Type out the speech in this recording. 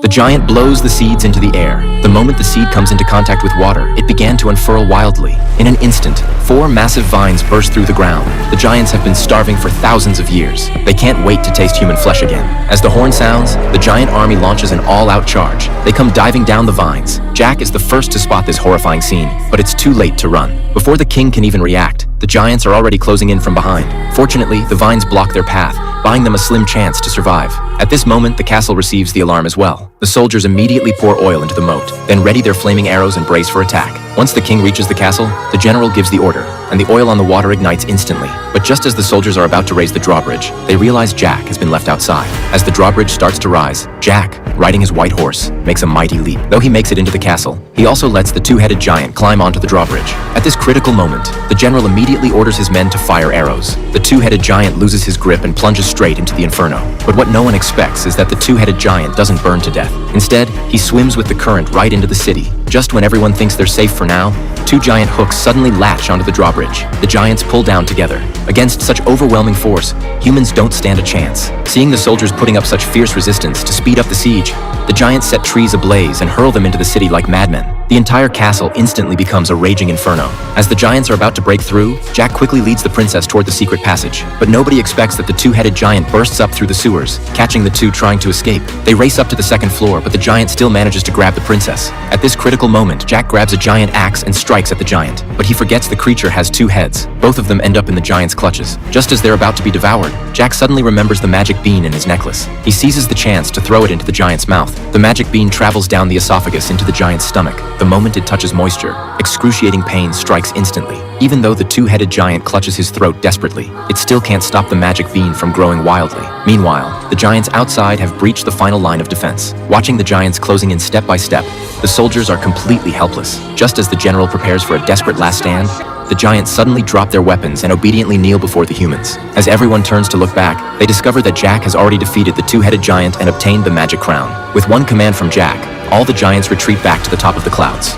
The giant blows the seeds into the air. The moment the seed comes into contact with water, it began to unfurl wildly. In an instant, 4 massive vines burst through the ground. The giants have been starving for thousands of years. They can't wait to taste human flesh again. As the horn sounds, the giant army launches an all-out charge. They come diving down the vines. Jack is the first to spot this horrifying scene, but it's too late to run. Before the king can even react, the giants are already closing in from behind. Fortunately, the vines block their path, buying them a slim chance to survive. At this moment, the castle receives the alarm as well. The soldiers immediately pour oil into the moat, then ready their flaming arrows and brace for attack. Once the king reaches the castle, the general gives the order, and the oil on the water ignites instantly. But just as the soldiers are about to raise the drawbridge, they realize Jack has been left outside. As the drawbridge starts to rise, Jack, riding his white horse, makes a mighty leap. Though he makes it into the castle, he also lets the 2-headed giant climb onto the drawbridge. At this critical moment, the general immediately orders his men to fire arrows. The 2-headed giant loses his grip and plunges straight into the inferno. But what no one expects is that the 2-headed giant doesn't burn to death. Instead, he swims with the current right into the city. Just when everyone thinks they're safe for now, 2 giant hooks suddenly latch onto the drawbridge. The giants pull down together. Against such overwhelming force, humans don't stand a chance. Seeing the soldiers putting up such fierce resistance to speed up the siege, the giants set trees ablaze and hurl them into the city like madmen. The entire castle instantly becomes a raging inferno. As the giants are about to break through, Jack quickly leads the princess toward the secret passage. But nobody expects that the 2-headed giant bursts up through the sewers, catching the 2 trying to escape. They race up to the 2nd floor, but the giant still manages to grab the princess. At this critical moment, Jack grabs a giant axe and strikes at the giant. But he forgets the creature has 2 heads. Both of them end up in the giant's clutches. Just as they're about to be devoured, Jack suddenly remembers the magic bean in his necklace. He seizes the chance to throw it into the giant's mouth. The magic bean travels down the esophagus into the giant's stomach. The moment it touches moisture, excruciating pain strikes instantly. Even though the 2-headed giant clutches his throat desperately, it still can't stop the magic bean from growing wildly. Meanwhile, the giants outside have breached the final line of defense. Watching the giants closing in step by step, the soldiers are completely helpless. Just as the general prepares for a desperate last stand, the giants suddenly drop their weapons and obediently kneel before the humans. As everyone turns to look back, they discover that Jack has already defeated the 2-headed giant and obtained the magic crown. With one command from Jack, all the giants retreat back to the top of the clouds.